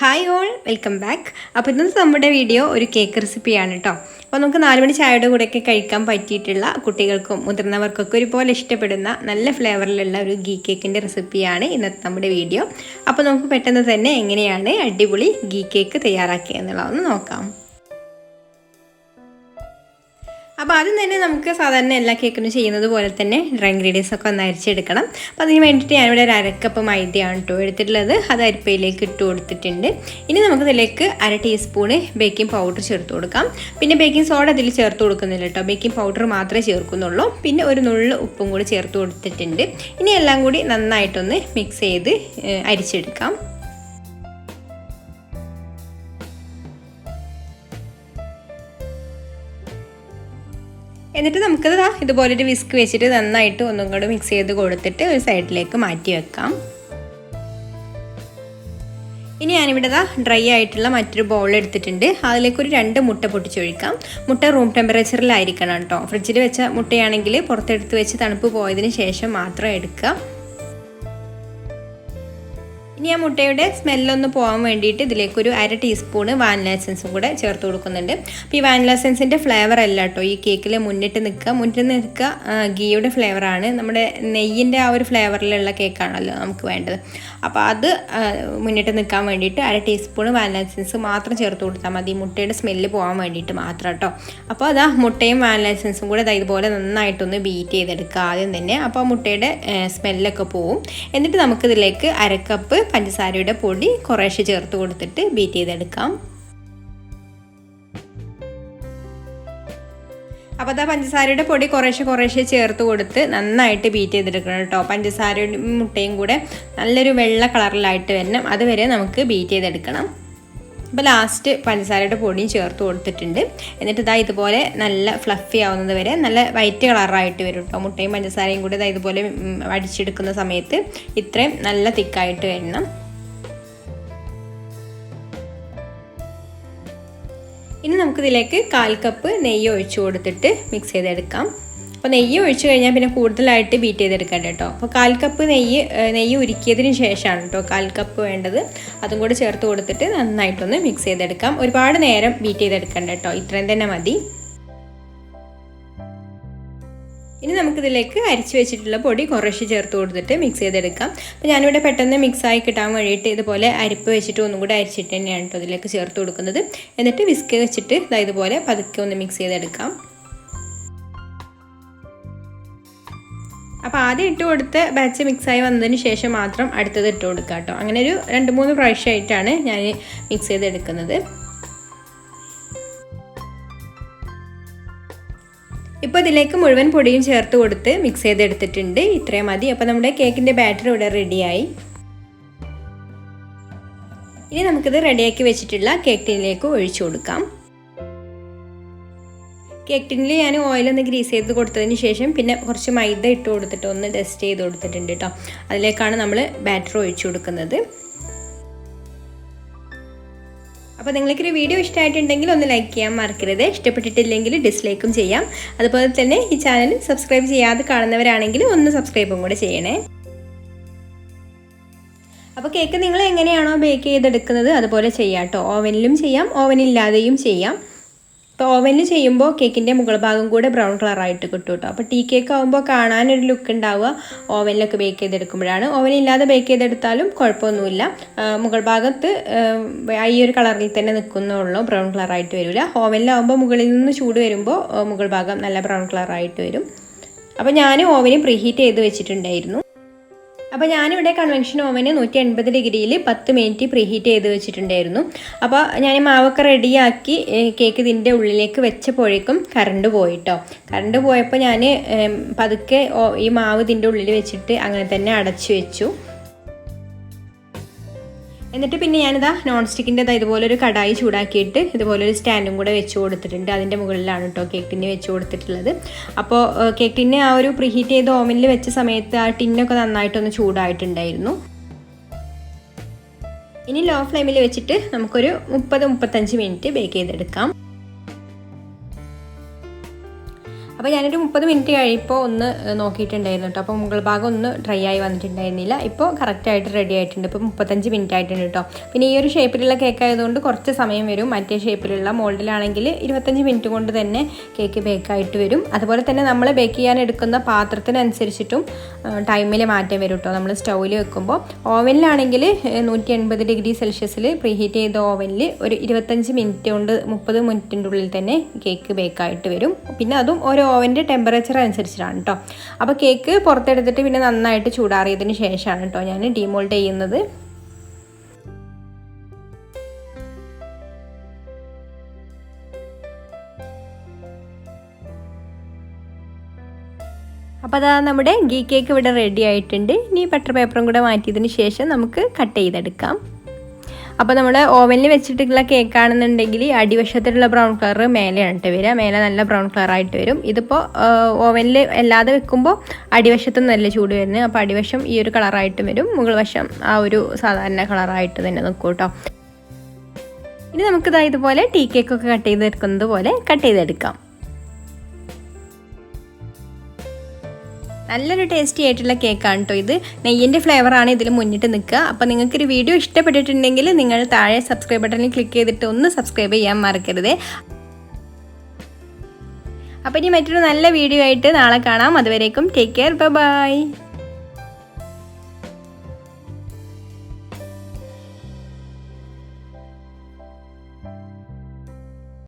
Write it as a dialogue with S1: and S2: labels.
S1: Hi all, welcome back. അപ്പോൾ ഇന്നത്തെ നമ്മുടെ വീഡിയോ ഒരു കേക്ക് റെസിപ്പിയാണ് കേട്ടോ. അപ്പോൾ നമുക്ക് 4 മണി ചായയുടെ കൂടെയൊക്കെ കഴിക്കാൻ പറ്റിയിട്ടുള്ള കുട്ടികൾക്കും മുതിർന്നവർക്കൊക്കെ ഒരുപോലെ ഇഷ്ടപ്പെടുന്ന നല്ല ഫ്ലേവറിലുള്ള ഒരു ഗീ കേക്കിൻ്റെ റെസിപ്പിയാണ് ഇന്നത്തെ നമ്മുടെ വീഡിയോ. അപ്പോൾ നമുക്ക് പെട്ടെന്ന് തന്നെ എങ്ങനെയാണ് അടിപൊളി ഗീ കേക്ക് തയ്യാറാക്കുക എന്നുള്ളതൊന്ന് നോക്കാം. അപ്പോൾ ആദ്യം തന്നെ നമുക്ക് സാധാരണ എല്ലാ കേക്കിനും ചെയ്യുന്നത് പോലെ തന്നെ ഡ്രൈ ഇൻഗ്രീഡിയൻസ് ഒക്കെ ഒന്ന് അരിച്ചെടുക്കണം. അപ്പോൾ അതിന് വേണ്ടിയിട്ട് ഞാനിവിടെ ഒരു 1/2 കപ്പ് മൈദയാണ് കേട്ടോ എടുത്തിട്ടുള്ളത്. അത് അരിപ്പയിലേക്ക് ഇട്ട് കൊടുത്തിട്ടുണ്ട്. ഇനി നമുക്കിതിലേക്ക് 1/2 ടീസ്പൂണ് ബേക്കിംഗ് പൗഡർ ചേർത്ത് കൊടുക്കാം. പിന്നെ ബേക്കിംഗ് സോഡ അതിൽ ചേർത്ത് കൊടുക്കുന്നില്ല കേട്ടോ, ബേക്കിംഗ് പൗഡർ മാത്രമേ ചേർക്കുന്നുള്ളൂ. പിന്നെ ഒരു നുള്ള് ഉപ്പും കൂടി ചേർത്ത് കൊടുത്തിട്ടുണ്ട്. ഇനി എല്ലാം കൂടി നന്നായിട്ടൊന്ന് മിക്സ് ചെയ്ത് അരിച്ചെടുക്കാം. എന്നിട്ട് നമുക്കത് ഇതുപോലൊരു വിസ്ക് വെച്ചിട്ട് നന്നായിട്ട് ഒന്നും കൂടെ മിക്സ് ചെയ്ത് കൊടുത്തിട്ട് ഒരു സൈഡിലേക്ക് മാറ്റി വെക്കാം. ഇനി ഞാനിവിടെ ഡ്രൈ ആയിട്ടുള്ള മറ്റൊരു ബൗൾ എടുത്തിട്ടുണ്ട്. അതിലേക്ക് ഒരു 2 മുട്ട പൊട്ടിച്ചൊഴിക്കാം. മുട്ട റൂം ടെമ്പറേച്ചറിലായിരിക്കണം കേട്ടോ. ഫ്രിഡ്ജിൽ വെച്ച മുട്ടയാണെങ്കിൽ പുറത്തെടുത്ത് വെച്ച് തണുപ്പ് പോയതിന് ശേഷം മാത്രം എടുക്കുക. ഇനി ആ മുട്ടയുടെ സ്മെല്ലൊന്ന് പോകാൻ വേണ്ടിയിട്ട് ഇതിലേക്കൊരു 1/2 ടീസ്പൂണ് വാനില എസൻസും കൂടെ ചേർത്ത് കൊടുക്കുന്നുണ്ട്. അപ്പോൾ ഈ വാനില എസൻസിൻ്റെ ഫ്ലേവർ അല്ല കേട്ടോ ഈ കേക്കിൽ മുന്നിട്ട് നിൽക്കുക ഗീയുടെ ഫ്ലേവറാണ്. നമ്മുടെ നെയ്യിൻ്റെ ആ ഒരു ഫ്ലേവറിലുള്ള കേക്കാണല്ലോ നമുക്ക് വേണ്ടത്. അപ്പോൾ അത് മുന്നിട്ട് നിൽക്കാൻ വേണ്ടിയിട്ട് 1/2 ടീസ്പൂണ് വാനില എസൻസ് മാത്രം ചേർത്ത് കൊടുത്താൽ മതി, മുട്ടയുടെ സ്മെല്ല് പോകാൻ വേണ്ടിയിട്ട് മാത്രം കേട്ടോ. അപ്പോൾ അതാ മുട്ടയും വാനില എസൻസും കൂടെ ഇതുപോലെ നന്നായിട്ടൊന്ന് ബീറ്റ് ചെയ്തെടുക്കുക ആദ്യം തന്നെ. അപ്പോൾ മുട്ടയുടെ സ്മെല്ലൊക്കെ പോവും. എന്നിട്ട് നമുക്കിതിലേക്ക് 1/2 കപ്പ് പഞ്ചസാരയുടെ പൊടി കുറേശ്ശെ ചേർത്ത് കൊടുത്തിട്ട് ബീറ്റ് ചെയ്തെടുക്കാം. അപ്പോൾ അതാ പഞ്ചസാരയുടെ പൊടി കുറേശ്ശെ ചേർത്ത് കൊടുത്ത് നന്നായിട്ട് ബീറ്റ് ചെയ്തെടുക്കണം കേട്ടോ. പഞ്ചസാരയുടെ മുട്ടയും കൂടെ നല്ലൊരു വെള്ള കളറിലായിട്ട് വരണം, അതുവരെ നമുക്ക് ബീറ്റ് ചെയ്തെടുക്കണം. അപ്പോൾ ലാസ്റ്റ് പഞ്ചസാരയുടെ പൊടിയും ചേർത്ത് കൊടുത്തിട്ടുണ്ട്. എന്നിട്ട് ഇതുപോലെ നല്ല ഫ്ലഫി ആവുന്നത് വരെ നല്ല വൈറ്റ് കളറായിട്ട് വരും കേട്ടോ. മുട്ടയും പഞ്ചസാരയും കൂടെ ഇതുപോലെ അടിച്ചെടുക്കുന്ന സമയത്ത് ഇത്രയും നല്ല തിക്കായിട്ട് വരണം. ഇനി നമുക്കിതിലേക്ക് 1/4 കപ്പ് നെയ്യ് ഒഴിച്ച് കൊടുത്തിട്ട് മിക്സ് ചെയ്തെടുക്കാം. അപ്പോൾ നെയ്യ് ഒഴിച്ച് കഴിഞ്ഞാൽ പിന്നെ കൂടുതലായിട്ട് ബീറ്റ് ചെയ്തെടുക്കണ്ട കേട്ടോ. അപ്പോൾ 1/4 കപ്പ് നെയ്യ് ഉരുക്കിയതിന് ശേഷമാണ് കേട്ടോ 1/4 കപ്പ് വേണ്ടത്. അതും കൂടെ ചേർത്ത് കൊടുത്തിട്ട് നന്നായിട്ടൊന്ന് മിക്സ് ചെയ്തെടുക്കാം. ഒരുപാട് നേരം ബീറ്റ് ചെയ്തെടുക്കണ്ട കേട്ടോ, ഇത്രയും തന്നെ മതി. ഇനി നമുക്കിതിലേക്ക് അരിച്ച് വെച്ചിട്ടുള്ള പൊടി കുറേശ്ശെ ചേർത്ത് കൊടുത്തിട്ട് മിക്സ് ചെയ്തെടുക്കാം. അപ്പോൾ ഞാനിവിടെ പെട്ടെന്ന് മിക്സായി കിട്ടാൻ വേണ്ടിയിട്ട് ഇതുപോലെ അരിപ്പ് വെച്ചിട്ട് ഒന്നും കൂടെ അരിച്ചിട്ട് തന്നെയാണ് കേട്ടോ ഇതിലേക്ക് ചേർത്ത് കൊടുക്കുന്നത്. എന്നിട്ട് വിസ്ക് വെച്ചിട്ട് ഇതുപോലെ പതുക്കെ ഒന്ന് മിക്സ് ചെയ്തെടുക്കാം. അപ്പോൾ ആദ്യം ഇട്ട് കൊടുത്ത് ബാച്ച് മിക്സായി വന്നതിന് ശേഷം മാത്രം അടുത്തത് ഇട്ട് കൊടുക്കുക കേട്ടോ. അങ്ങനെ ഒരു 2-3 പ്രാവശ്യമായിട്ടാണ് ഞാൻ മിക്സ് ചെയ്തെടുക്കുന്നത്. ഇപ്പോൾ ഇതിലേക്ക് മുഴുവൻ പൊടിയും ചേർത്ത് കൊടുത്ത് മിക്സ് ചെയ്തെടുത്തിട്ടുണ്ട്. ഇത്രയും മതി. അപ്പോൾ നമ്മുടെ കേക്കിൻ്റെ ബാറ്റർ ഇവിടെ റെഡിയായി. ഇനി നമുക്കിത് റെഡിയാക്കി വെച്ചിട്ടുള്ള കേക്ക് ടിന്നിലേക്ക് ഒഴിച്ചു കൊടുക്കാം. കേക്ക് ടിന്നിൽ ഞാൻ ഓയിലൊന്ന് ഗ്രീസ് ചെയ്ത് കൊടുത്തതിന് ശേഷം പിന്നെ കുറച്ച് മൈദ ഇട്ട് കൊടുത്തിട്ട് ഒന്ന് ഡസ്റ്റ് ചെയ്ത് കൊടുത്തിട്ടുണ്ട് കേട്ടോ. അതിലേക്കാണ് നമ്മൾ ബാറ്റർ ഒഴിച്ചു കൊടുക്കുന്നത്. അപ്പോൾ നിങ്ങൾക്കൊരു വീഡിയോ ഇഷ്ടമായിട്ടുണ്ടെങ്കിൽ ഒന്ന് ലൈക്ക് ചെയ്യാൻ മറക്കരുത്. ഇഷ്ടപ്പെട്ടിട്ടില്ലെങ്കിൽ ഡിസ്ലൈക്കും ചെയ്യാം. അതുപോലെ തന്നെ ഈ ചാനൽ സബ്സ്ക്രൈബ് ചെയ്യാതെ കാണുന്നവരാണെങ്കിൽ ഒന്ന് സബ്സ്ക്രൈബും കൂടെ ചെയ്യണേ. അപ്പോൾ കേക്ക് നിങ്ങൾ എങ്ങനെയാണോ ബേക്ക് ചെയ്തെടുക്കുന്നത് അതുപോലെ ചെയ്യാം കേട്ടോ. ഓവനിലും ചെയ്യാം, ഓവനില്ലാതെയും ചെയ്യാം. ഇപ്പോൾ ഓവനിൽ ചെയ്യുമ്പോൾ കേക്കിൻ്റെ മുകൾ ഭാഗം കൂടെ ബ്രൗൺ കളറായിട്ട് കിട്ടും കേട്ടോ. അപ്പോൾ ടീ കേക്ക് ആകുമ്പോൾ കാണാനൊരു ലുക്ക് ഉണ്ടാവുക ഓവനിലൊക്കെ ബേക്ക് ചെയ്തെടുക്കുമ്പോഴാണ്. ഓവനില്ലാതെ ബേക്ക് ചെയ്തെടുത്താലും കുഴപ്പമൊന്നുമില്ല. മുകൾ ഭാഗത്ത് ഈ ഒരു കളറിൽ തന്നെ നിൽക്കുന്നുള്ളൂ, ബ്രൗൺ കളറായിട്ട് വരില്ല. ഓവനിലാവുമ്പോൾ മുകളിൽ നിന്ന് ചൂട് വരുമ്പോൾ മുകൾ ഭാഗം നല്ല ബ്രൗൺ കളറായിട്ട് വരും. അപ്പോൾ ഞാൻ ഓവന് പ്രീഹീറ്റ് ചെയ്ത് വെച്ചിട്ടുണ്ടായിരുന്നു. അപ്പോൾ ഞാനിവിടെ കൺവെൻഷൻ ഓവന് 180 ഡിഗ്രിയിൽ 10 മിനിറ്റ് പ്രീഹീറ്റ് ചെയ്ത് വെച്ചിട്ടുണ്ടായിരുന്നു. അപ്പോൾ ഞാൻ മാവൊക്കെ റെഡിയാക്കി കേക്ക് ഇതിൻ്റെ ഉള്ളിലേക്ക് വെച്ചപ്പോഴേക്കും കറണ്ട് പോയിട്ടോ. കറണ്ട് പോയപ്പോൾ ഞാൻ പതുക്കെ ഈ മാവ് ഇതിൻ്റെ ഉള്ളിൽ വെച്ചിട്ട് അങ്ങനെ തന്നെ അടച്ചു വെച്ചു. എന്നിട്ട് പിന്നെ ഞാനിതാ നോൺ സ്റ്റിക്കിൻ്റെ ഇതുപോലൊരു കടായി ചൂടാക്കിയിട്ട് ഇതുപോലൊരു സ്റ്റാൻഡും കൂടെ വെച്ച് കൊടുത്തിട്ടുണ്ട്. അതിൻ്റെ മുകളിലാണ് കേട്ടോ കേക്ക് ടിന്ന് വെച്ച് കൊടുത്തിട്ടുള്ളത്. അപ്പോൾ കേക്ക് ടിന്ന് ആ ഒരു പ്രീഹീറ്റ് ചെയ്ത് ഓവനിൽ വെച്ച സമയത്ത് ആ ടിന്നൊക്കെ നന്നായിട്ടൊന്ന് ചൂടായിട്ടുണ്ടായിരുന്നു. ഇനി ലോ ഫ്ലെയിമിൽ വെച്ചിട്ട് നമുക്കൊരു 30-35 മിനിറ്റ് ബേക്ക് ചെയ്തെടുക്കാം. അപ്പോൾ ഞാനൊരു 30 മിനിറ്റ് കഴിയുമ്പോൾ ഒന്ന് നോക്കിയിട്ടുണ്ടായിരുന്നു കേട്ടോ. അപ്പോൾ മുകൾ ഭാഗം ഒന്ന് ഡ്രൈ ആയി വന്നിട്ടുണ്ടായിരുന്നില്ല. ഇപ്പോൾ കറക്റ്റായിട്ട് റെഡി ആയിട്ടുണ്ട്. ഇപ്പോൾ 35 മിനിറ്റ് ആയിട്ടുണ്ട് കേട്ടോ. പിന്നെ ഈ ഒരു ഷേപ്പിലുള്ള കേക്ക് ആയതുകൊണ്ട് കുറച്ച് സമയം വരും. മറ്റേ ഷേപ്പിലുള്ള മോൾഡിലാണെങ്കിൽ 25 മിനിറ്റ് കൊണ്ട് തന്നെ കേക്ക് ബേക്കായിട്ട് വരും. അതുപോലെ തന്നെ നമ്മൾ ബേക്ക് ചെയ്യാൻ എടുക്കുന്ന പാത്രത്തിനനുസരിച്ചിട്ടും ടൈമിൽ മാറ്റം വരും കേട്ടോ. നമ്മൾ സ്റ്റൗവിൽ വെക്കുമ്പോൾ ഓവനിലാണെങ്കിൽ 180 ഡിഗ്രി സെൽഷ്യസിൽ പ്രീഹീറ്റ് ചെയ്ത ഓവനിൽ ഒരു 25 മിനിറ്റ് കൊണ്ട് 30 മിനിറ്റിൻ്റെ ഉള്ളിൽ തന്നെ കേക്ക് ബേക്കായിട്ട് വരും. പിന്നെ അതും ഓരോ ഓവൻ്റെ ടെമ്പറേച്ചർ അനുസരിച്ചിട്ടാണ് കേട്ടോ. അപ്പോൾ കേക്ക് പുറത്തെടുത്തിട്ട് പിന്നെ നന്നായിട്ട് ചൂടാറിയതിന് ശേഷമാണ് കേട്ടോ ഞാൻ ഡീമോൾഡ് ചെയ്യുന്നത്. അപ്പോൾ അതാ നമ്മുടെ ഗീ കേക്ക് ഇവിടെ റെഡി ആയിട്ടുണ്ട്. ഇനി ബട്ടർ പേപ്പറും കൂടെ മാറ്റിയതിന് ശേഷം നമുക്ക് കട്ട് ചെയ്തെടുക്കാം. അപ്പോൾ നമ്മൾ ഓവനിൽ വെച്ചിട്ടുള്ള കേക്കാണെന്നുണ്ടെങ്കിൽ അടിവശത്തുള്ള ബ്രൗൺ കളർ മേലെയാണ് ഇട്ട് വരിക. മേലെ നല്ല ബ്രൗൺ കളറായിട്ട് വരും. ഇതിപ്പോൾ ഓവനിൽ അല്ലാതെ വെക്കുമ്പോൾ അടിവശത്തും നല്ല ചൂട് വരുന്നത്. അപ്പോൾ അടിവശം ഈ ഒരു കളറായിട്ട് വരും, മുകൾ വശം ആ ഒരു സാധാരണ കളറായിട്ട് തന്നെ നിൽക്കും കേട്ടോ. ഇനി നമുക്കിതാ ഇതുപോലെ ടീ കേക്കൊക്കെ കട്ട് ചെയ്തെടുക്കുന്നത് പോലെ കട്ട് ചെയ്തെടുക്കാം. നല്ലൊരു ടേസ്റ്റി ആയിട്ടുള്ള കേക്കാണ് കേട്ടോ ഇത്. നെയ്യിൻ്റെ ഫ്ലേവറാണ് ഇതിൽ മുന്നിട്ട് നിൽക്കുക. അപ്പോൾ നിങ്ങൾക്കൊരു വീഡിയോ ഇഷ്ടപ്പെട്ടിട്ടുണ്ടെങ്കിൽ നിങ്ങൾ താഴെ സബ്സ്ക്രൈബ് ബട്ടണിൽ ക്ലിക്ക് ചെയ്തിട്ട് ഒന്ന് സബ്സ്ക്രൈബ് ചെയ്യാൻ മറക്കരുത്. അപ്പോൾ ഇനി മറ്റൊരു നല്ല വീഡിയോ ആയിട്ട് നാളെ കാണാം. അതുവരേക്കും ടേക്ക് കെയർ, ബൈ.